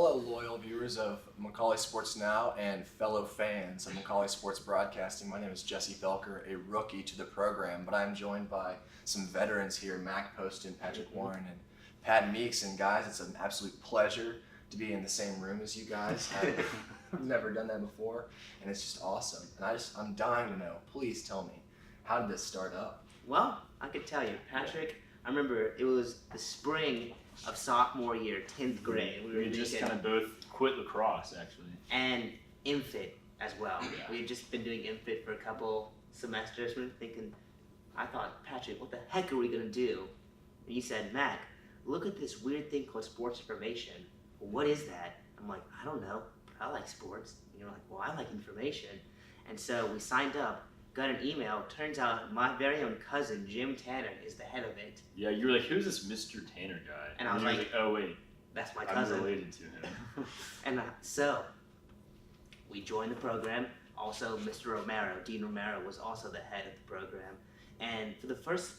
Hello, loyal viewers of McCallie Sports Now and fellow fans of McCallie Sports Broadcasting. My name is Jesse Felker, a rookie to the program, but I'm joined by some veterans here, Mac Poston, Patrick Warren, and Patton Meeks. And guys, it's an absolute pleasure to be in the same room as you guys. I've never done that before, and it's just awesome. And I'm dying to know, please tell me, how did this start up? Well, I could tell you, Patrick, I remember it was the spring of sophomore year, 10th grade. We just kind of both quit lacrosse, actually. And infit as well. Yeah. We had just been doing infit for a couple semesters. We were thinking, I thought, Patrick, what the heck are we going to do? And you said, Mac, look at this weird thing called sports information. Well, what is that? I'm like, I don't know. I like sports. And you're like, well, I like information. And so we signed up, got an email. Turns out my very own cousin, Jim Tanner, is the head of it. Yeah, you were like, who's this Mr. Tanner guy? And I was like, oh, wait. That's my cousin. I'm related to him. And so we joined the program. Also, Mr. Romero, Dean Romero, was also the head of the program. And for the first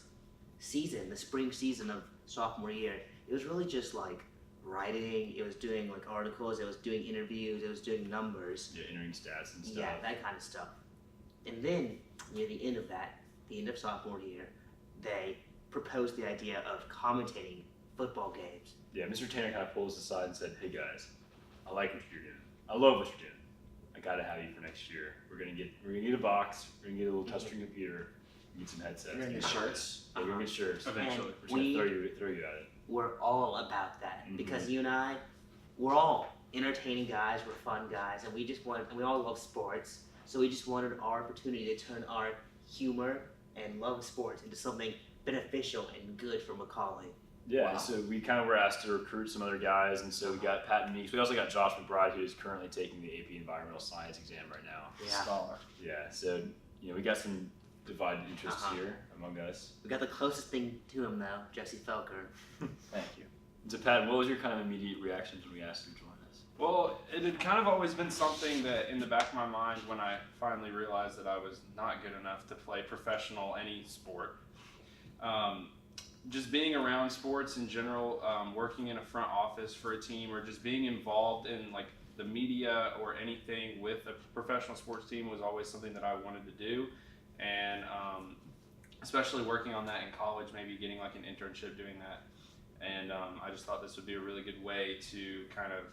season, the spring season of sophomore year, it was really just like writing. It was doing like articles. It was doing interviews. It was doing numbers. Yeah, entering stats and stuff. Yeah, that kind of stuff. And then near the end of that, the end of sophomore year, they proposed the idea of commentating football games. Yeah, Mr. Tanner kind of pulled us aside and said, hey guys, I like what you're doing. I love what you're doing. I gotta have you for next year. We're gonna get a box, we're gonna get a little touchscreen computer, get some headsets. You're gonna get shirts? Yeah, we're gonna get shirts. Eventually. We're just gonna throw you at it. We're all about that because you and I, we're all entertaining guys, we're fun guys, and we all love sports. So we just wanted our opportunity to turn our humor and love of sports into something beneficial and good for McCallie. Yeah, Wow. so we kind of were asked to recruit some other guys, and so we got Patton Meeks. We also got Josh McBride, who is currently taking the AP Environmental Science exam right now. Yeah. Scholar. Yeah, so we got some divided interests here among us. We got the closest thing to him though, Jesse Felker. Thank you. So Patton, what was your kind of immediate reaction when we asked you to join us? Well, it had kind of always been something that in the back of my mind when I finally realized that I was not good enough to play professional any sport. Just being around sports in general, working in a front office for a team, or just being involved in like the media or anything with a professional sports team was always something that I wanted to do. And especially working on that in college, maybe getting like an internship doing that. And I just thought this would be a really good way to kind of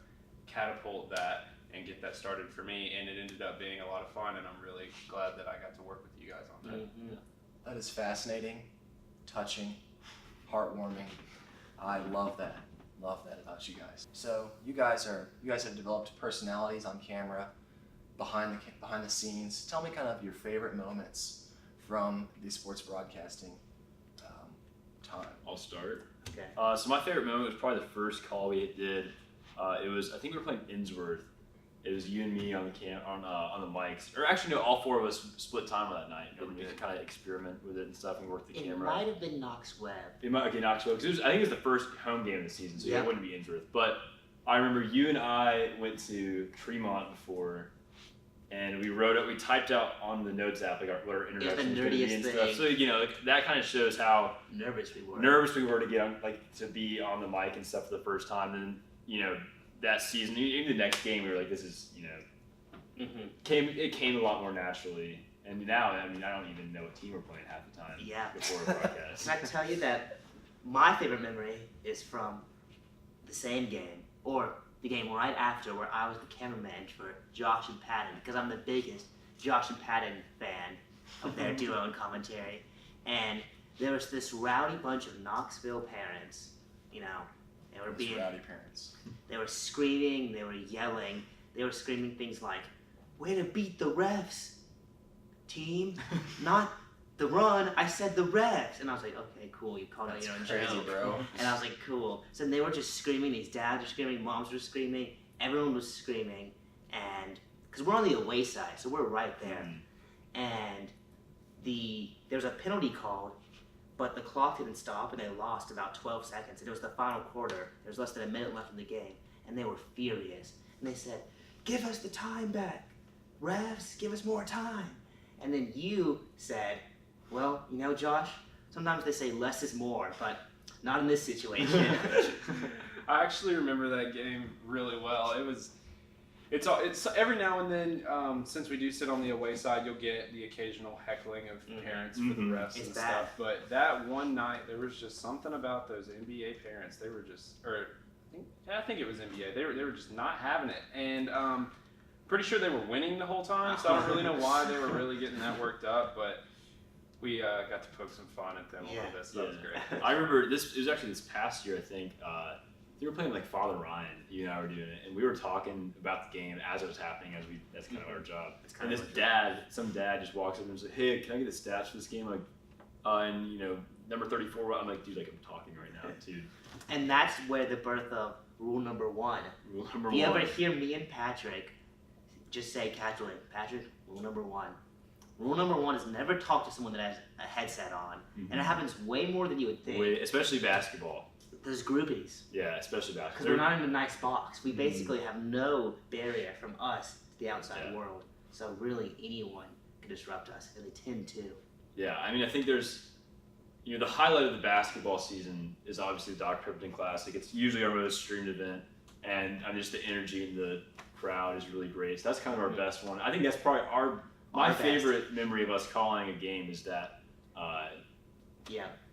catapult that and get that started for me. And it ended up being a lot of fun, and I'm really glad that I got to work with you guys on that. Mm-hmm. That is fascinating, touching, heartwarming. I love that. Love that about you guys. So you guys have developed personalities on camera, behind the scenes. Tell me kind of your favorite moments from the sports broadcasting time. I'll start. Okay. So my favorite moment was probably the first call we did. It was, I think we were playing Innsworth. It was you and me on the mics, or actually no, all four of us split time on that night, and we kind of experiment with it and stuff, and work the camera. It might have been Knox Webb. Knoxville, because I think it was the first home game of the season, so Yeah. it wouldn't be Innsworth. But I remember you and I went to Tremont before, and we typed out on the notes app like what our introduction was going to be and stuff. So that kind of shows how Nervous we were. to get on, to be on the mic and stuff for the first time. And that season, even the next game, we were like, this is it came a lot more naturally. And now, I don't even know what team we're playing half the time. Yeah. Before the broadcast. Can I tell you that my favorite memory is from the same game, or the game right after, where I was the cameraman for Josh and Patton, because I'm the biggest Josh and Patton fan of their duo and commentary. And there was this rowdy bunch of Knoxville parents, they were being rowdy parents. They were screaming, they were yelling, they were screaming things like, "Way to beat the refs, team, not the run, I said the refs." And I was like, okay, cool, you called out your own Crazy, joke. bro. And I was like, cool. So they were just screaming, these dads were screaming, moms were screaming, everyone was screaming, and because we're on the away side, so we're right there. And there was a penalty called, but the clock didn't stop, and they lost about 12 seconds. And it was the final quarter. There was less than a minute left in the game, and they were furious. And they said, "Give us the time back. Refs, give us more time." And then you said, "Well, Josh, sometimes they say less is more, but not in this situation." I actually remember that game really well. It's every now and then, since we do sit on the away side, you'll get the occasional heckling of parents for the refs It's and bad. stuff. But that one night, there was just something about those NBA parents. They were just, I think it was NBA. They were just not having it, and pretty sure they were winning the whole time. So I don't really know why they were really getting that worked up, but we got to poke some fun at them a little bit. So that was great. I remember this. It was actually this past year, I think. They were playing like Father Ryan. You and I were doing it, and we were talking about the game as it was happening. That's kind of our job. And this some dad just walks up and says, "Hey, can I get the stats for this game?" Like, and number 34. I'm like, dude, like I'm talking right now, dude. And that's where the birth of rule number 1. Rule number If you 1. ever hear me and Patrick just say casually, Patrick, rule number 1. Rule number 1 is never talk to someone that has a headset on, and it happens way more than you would think. Especially basketball. There's groupies. Yeah, especially basketball. Because we're not in a nice box. We basically have no barrier from us to the outside world. So really, anyone can disrupt us, and they tend to. Yeah, I mean, I think there's, the highlight of the basketball season is obviously the Dr. Pepperton Classic. It's usually our most streamed event, and just the energy in the crowd is really great. So that's kind of our best one. I think that's probably my favorite memory of us calling a game is that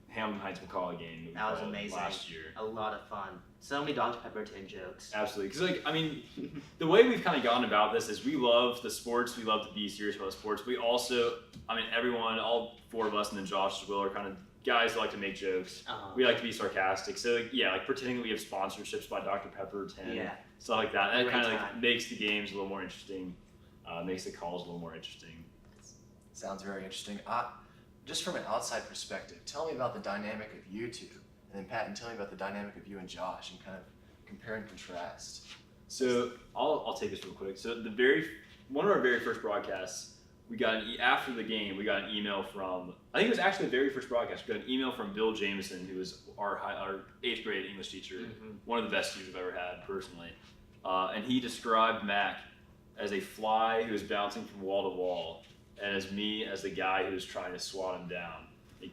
Hamilton Heights McCallie game that was amazing. Last year. A lot of fun. So many Dr. Pepperton jokes. Absolutely. Because, the way we've kind of gone about this is we love the sports. We love to be serious about sports. We also, everyone, all 4 of us and then Josh as well are kind of guys who like to make jokes. We like to be sarcastic. So, like pretending that we have sponsorships by Dr. Pepper, stuff like that. That kind of makes the games a little more interesting, makes the calls a little more interesting. Sounds very interesting. Just from an outside perspective, tell me about the dynamic of you two, and then Patton, tell me about the dynamic of you and Josh, and kind of compare and contrast. So I'll take this real quick. So one of our very first broadcasts, we got after the game, we got an email from, I think it was actually the very first broadcast. We got an email from Bill Jameson, who was our 8th grade English teacher, one of the best teachers I've ever had personally, and he described Mac as a fly who was bouncing from wall to wall, and as me as the guy who was trying to swat him down.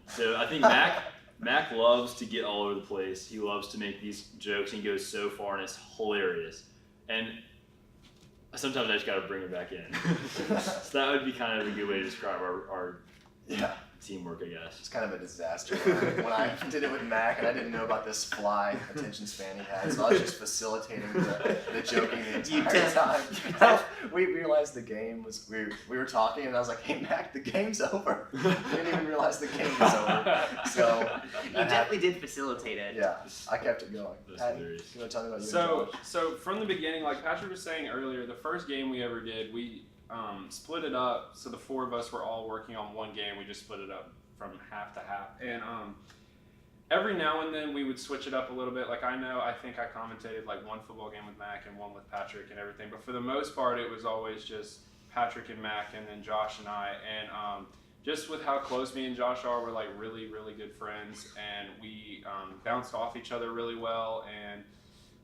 So I think Mac loves to get all over the place. He loves to make these jokes, and he goes so far, and it's hilarious. And sometimes I just got to bring him back in. So that would be kind of a good way to describe our teamwork, I guess. It's kind of a disaster when I did it with Mac, and I didn't know about this fly attention span he had, so I was just facilitating the joking the entire time. We realized the game was, we were talking, and I was like, hey Mac, the game's over. We didn't even realize the game was over. So you definitely did facilitate it. Yeah, I kept it going. Patton, you want to tell me about you and Josh? So from the beginning, like Patrick was saying earlier, the first game we ever did, we split it up, so the 4 of us were all working on one game. We just split it up from half to half, and every now and then we would switch it up a little bit. Like I think I commentated like one football game with Mac and one with Patrick and everything, but for the most part it was always just Patrick and Mac and then Josh and I, and just with how close me and Josh are, we're like really, really good friends, and we bounced off each other really well, and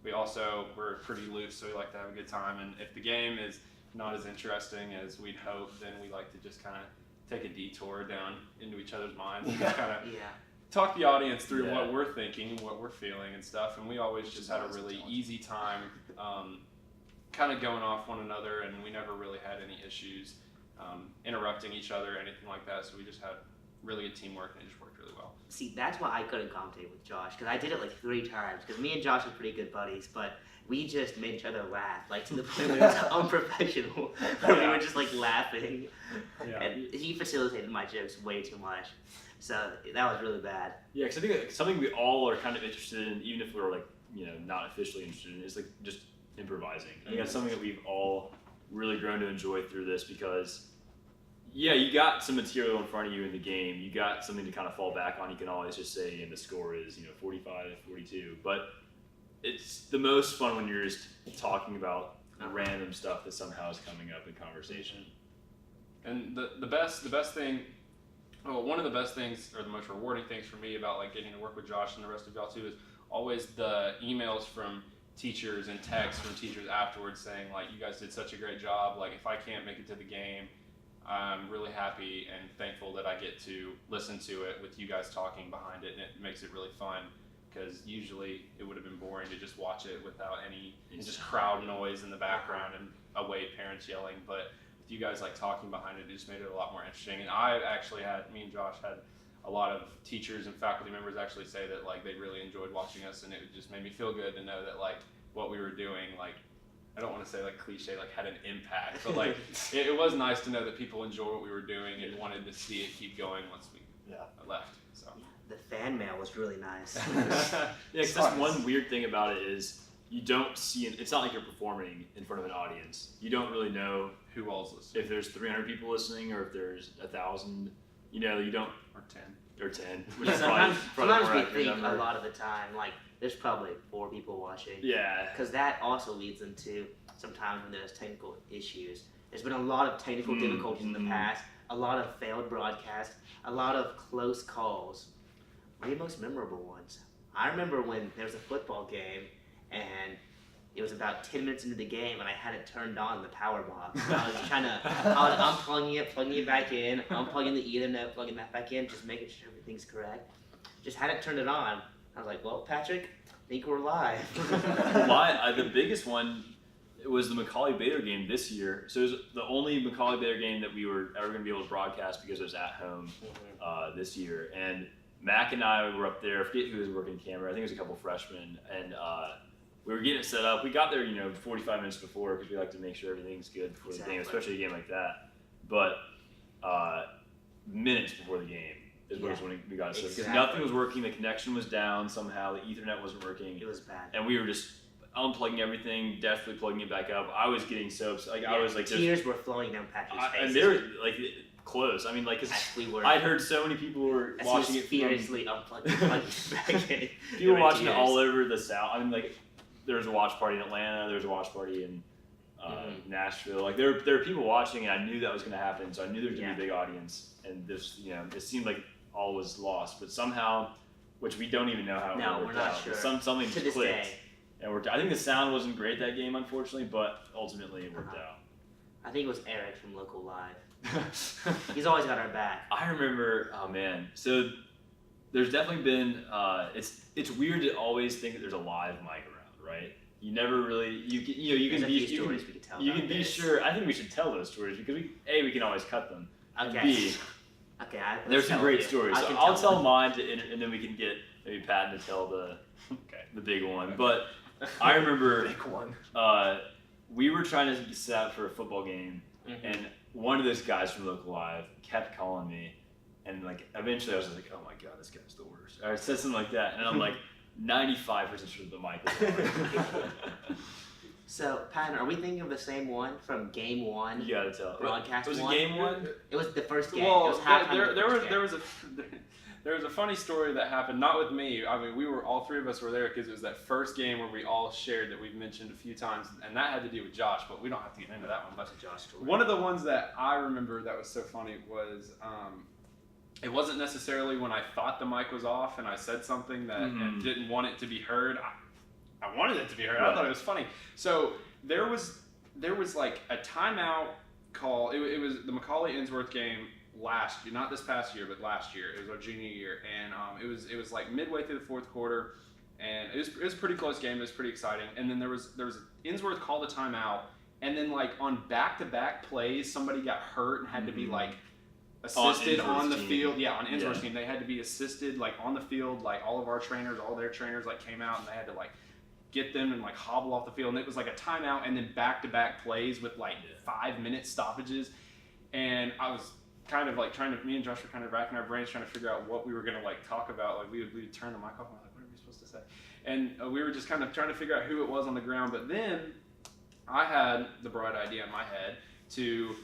we also were pretty loose, so we like to have a good time, and if the game is not as interesting as we'd hope, then we like to just kind of take a detour down into each other's minds and just kind of talk the audience through what we're thinking and what we're feeling and stuff, and we always just had a really easy time kind of going off one another, and we never really had any issues interrupting each other or anything like that, so we just had really good teamwork, and it just worked really well. See, that's why I couldn't commentate with Josh, because I did it like 3 times, because me and Josh are pretty good buddies, but we just made each other laugh, like to the point where it was unprofessional. We were just like laughing, and he facilitated my jokes way too much, so that was really bad. Yeah, because I think like, something we all are kind of interested in, even if we're like not officially interested in, is like just improvising. I think that's something that we've all really grown to enjoy through this, because you got some material in front of you in the game, you got something to kind of fall back on. You can always just say, and the score is 45-42, but it's the most fun when you're just talking about random stuff that somehow is coming up in conversation. And the best thing, well, one of the best things, or the most rewarding things for me about like getting to work with Josh and the rest of y'all too, is always the emails from teachers and texts from teachers afterwards saying like, you guys did such a great job. Like if I can't make it to the game, I'm really happy and thankful that I get to listen to it with you guys talking behind it, and it makes it really fun because usually it would have been boring to just watch it without any just crowd noise in the background and away parents yelling. But with you guys like talking behind it, it just made it a lot more interesting. And me and Josh had a lot of teachers and faculty members actually say that like they really enjoyed watching us, and it just made me feel good to know that like what we were doing, like, I don't want to say like cliche, like had an impact, but like it was nice to know that people enjoyed what we were doing and wanted to see it keep going once we left. So The fan mail was really nice. Yeah, because that's one weird thing about it is you don't see it. It's not like you're performing in front of an audience. You don't really know who all's listening. if there's 300 people listening or if there's 1,000. You know, you don't. Or 10. Or 10. Which is probably Sometimes more we accurate think number. a lot of the time, like, there's probably 4 people watching. Yeah. Because that also leads into sometimes when there's technical issues. There's been a lot of technical difficulties in the past, a lot of failed broadcasts, a lot of close calls. What are your most memorable ones? I remember when there was a football game and it was about 10 minutes into the game and I had it turned on, the power box. I was unplugging it back in, unplugging the Ethernet, plugging that back in, just making sure everything's correct. Just had it turned on. I was like, well, Patrick, I think we're live. The biggest one was the McCallie Baylor game this year. So it was the only McCallie Baylor game that we were ever going to be able to broadcast because it was at home this year. And Mac and I were up there. I forget who was working camera. I think it was a couple freshmen. And we were getting it set up. We got there, 45 minutes before because we like to make sure everything's good before the game, especially a game like that. But minutes before the game is when we got it. So exactly. nothing was working. The connection was down somehow. The Ethernet wasn't working. It was bad. And we were just unplugging everything, desperately plugging it back up. I was getting so upset. I was like, tears were flowing down Patrick's face. and they were like close. I mean, like, cause I'd heard so many people were watching it furiously unplugging it back in. People were watching it all over the South. I mean, like, there was a watch party in Atlanta. There was a watch party in Nashville. Like, there were people watching, and I knew that was going to happen. So I knew there was going to be a big audience. And this, it seemed like all was lost. But somehow, which we don't even know how it worked we're not out. sure. Something to this clicked. day. And I think the sound wasn't great that game, unfortunately, but ultimately it worked out. I think it was Eric from Local Live. He's always got our back. I remember, oh man. So there's definitely been, it's weird to always think that there's a live mic around, right? You never really, you can be sure. I think we should tell those stories because we can always cut them. Okay. B, okay. there's some great stories. So I'll tell mine and then we can get maybe Patton to tell the big one. But I remember Big one. We were trying to set out for a football game, and one of those guys from Local Live kept calling me, and like eventually I was just like, oh my god, this guy's the worst. Or I said something like that, and I'm like 95% sure the mic was on. So, Patton, are we thinking of the same one from Game 1? You gotta tell. Broadcast was it one? Game 1? It was the first game. Well, it was halftime there was a funny story that happened, not with me. I mean, all 3 of us were there because it was that first game where we all shared that we've mentioned a few times, and that had to do with Josh, but we don't have to get into that one. But Josh story. One of the ones that I remember that was so funny was it wasn't necessarily when I thought the mic was off and I said something that and didn't want it to be heard. I wanted it to be heard. I thought it was funny. So there was like a timeout call. It was the McCallie-Innsworth game last year, not this past year, but last year. It was our junior year, and it was like midway through the fourth quarter, and it was a pretty close game. It was pretty exciting. And then there was Innsworth called a timeout, and then like on back-to-back plays, somebody got hurt and had to be like assisted on the field. Yeah, on Innsworth's team, they had to be assisted like on the field. Like all of our trainers, all their trainers like came out and they had to like get them and like hobble off the field. And it was like a timeout and then back-to-back plays with like 5-minute stoppages. And I was kind of like me and Josh were kind of racking our brains trying to figure out what we were gonna like talk about. Like we would turn the mic off and we're like, what are we supposed to say? And we were just kind of trying to figure out who it was on the ground. But then I had the bright idea in my head to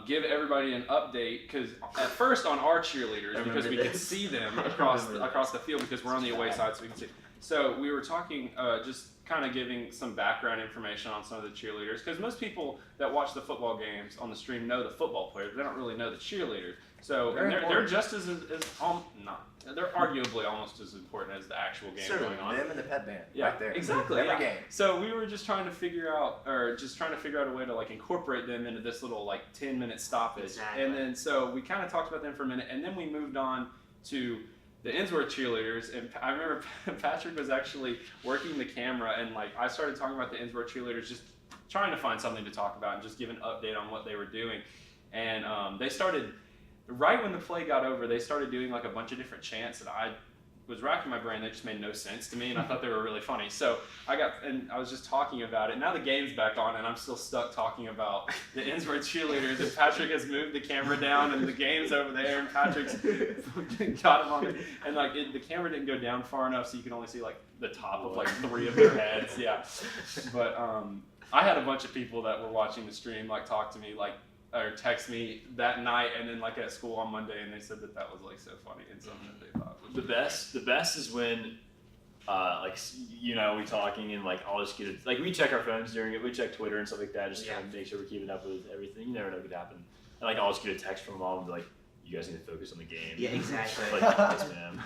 give everybody an update, because at first on our cheerleaders, because we could see them across the field because we're on the away side, so we can see. So we were talking, just kind of giving some background information on some of the cheerleaders, because most people that watch the football games on the stream know the football players, but they don't really know the cheerleaders. So they're just as they're arguably almost as important as the actual game going on. Them and the pep band, yeah, right there. Exactly. Every game. So we were just trying to figure out a way to like incorporate them into this little like 10-minute stoppage. Exactly. And then so we kind of talked about them for a minute, and then we moved on to the Innsworth cheerleaders, and I remember Patrick was actually working the camera, and like I started talking about the Innsworth cheerleaders, just trying to find something to talk about and just give an update on what they were doing. And they started, right when the play got over, they started doing like a bunch of different chants that I was racking my brain. They just made no sense to me, and I thought they were really funny. So I was just talking about it. Now the game's back on, and I'm still stuck talking about the Innsworth cheerleaders. And Patrick has moved the camera down, and the game's over there, and Patrick's got him on it. And like the camera didn't go down far enough, so you can only see like the top of like 3 of their heads. Yeah, but I had a bunch of people that were watching the stream like talk to me like, or text me that night, and then like at school on Monday, and they said that was like so funny and something that they thought was The best is when, like, you know, we talking and like I'll just get it. Like we check our phones during it, we check Twitter and stuff like that, just to kind of make sure we're keeping up with everything. You never know what could happen. And like I'll just get a text from mom and be like, "You guys need to focus on the game." Yeah, exactly. Like, yes, ma'am.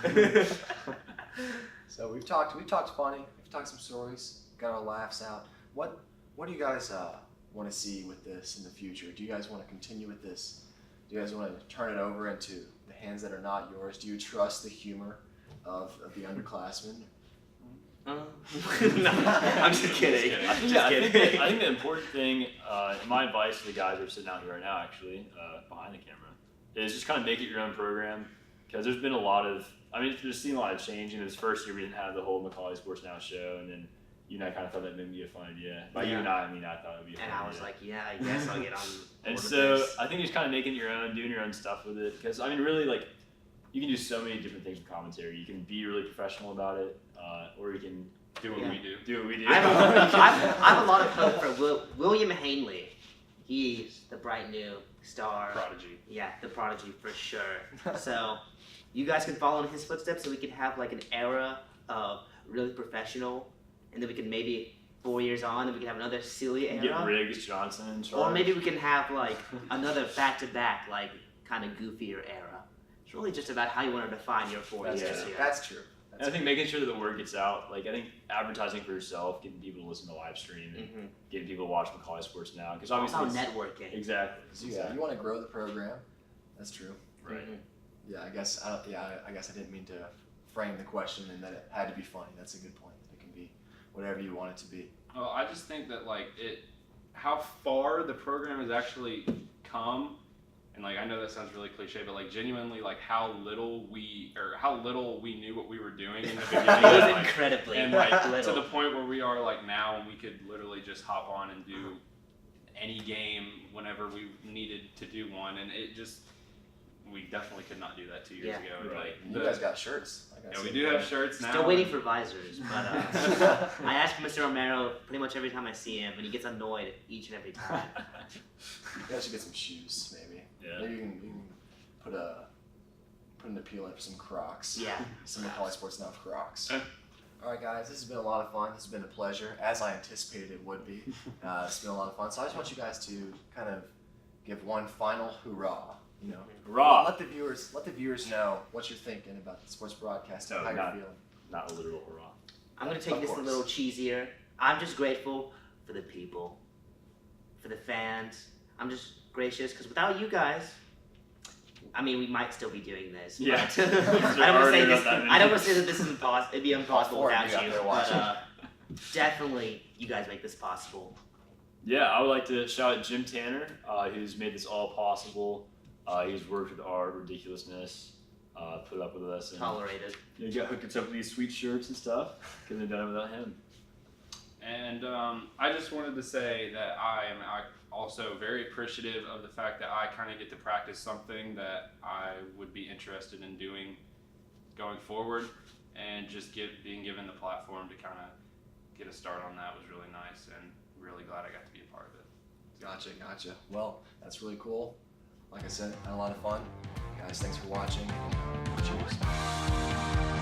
So we've talked funny, we've talked some stories, got our laughs out. What do you guys want to see with this in the future? Do you guys want to continue with this? Do you guys want to turn it over into the hands that are not yours? Do you trust the humor of the underclassmen? No, I'm just kidding. I think the important thing, my advice to the guys who are sitting out here right now, actually, behind the camera, is just kind of make it your own program. Because there's been a lot of, there's seen a lot of change. In this first year, we didn't have the whole McCallie Sports Now show, and then you and I kind of thought that would be a fun idea. By you and I thought it would be a fun idea. And I was like, yeah, I guess I'll get on board And with so this. I think just kind of making your own, doing your own stuff with it. Because, really, like, you can do so many different things with commentary. You can be really professional about it, or you can do what we do. do what we do. I have a lot of hope for William Hanley. He's the bright new star. Prodigy. Yeah, the prodigy for sure. So you guys can follow in his footsteps, so we can have like an era of really professional, and then we can maybe 4 years on, and we can have another silly era. Get Riggs, Johnson in charge. Or maybe we can have like another back-to-back, like kind of goofier era. It's really just about how you want to define your 4 years. That's here. That's true. And I think making sure that the word gets out, like I think advertising for yourself, getting people to listen to live stream, and getting people to watch McCallie Sports Now, because obviously it's about networking. Exactly. So you want to grow the program. That's true. Right. Yeah, I guess I didn't mean to frame the question and that it had to be funny. That's a good point. It can be whatever you want it to be. Well, I just think that like how far the program has actually come, and like I know that sounds really cliche, but like genuinely like how little we knew what we were doing in the beginning. It was like, incredibly and like little. to the point where we are like now, and we could literally just hop on and do any game whenever we needed to do one, and we definitely could not do that 2 years ago. Right. Like, You guys got shirts. yeah, we do have shirts now. Still waiting for visors, but I ask Mr. Romero pretty much every time I see him, and he gets annoyed each and every time. You guys should get some shoes, maybe. Yeah. Maybe you can put an appeal in for some Crocs. Yeah. Some McCallie Sports Now Crocs. Eh. All right, guys, this has been a lot of fun. This has been a pleasure, as I anticipated it would be. It's been a lot of fun. So I just want you guys to kind of give one final hurrah. You know, Hurrah! Let the viewers know what you're thinking about the sports broadcast and how you're feeling. Not a literal hurrah. I'm going to take this a little cheesier. I'm just grateful for the people, for the fans. I'm just gracious because without you guys, we might still be doing this. Yeah. But I don't want to say that this is impossible. It'd be impossible without you. But definitely, you guys make this possible. Yeah, I would like to shout out Jim Tanner, who's made this all possible. He's worked with our ridiculousness, put up with us, and Tolerated. got hooked us up with these sweet shirts and stuff. Couldn't have done it without him. And I just wanted to say that I am also very appreciative of the fact that I kind of get to practice something that I would be interested in doing going forward, and just being given the platform to kind of get a start on that was really nice, and really glad I got to be a part of it. Gotcha. Well, that's really cool. Like I said, had a lot of fun. Guys, thanks for watching. Cheers.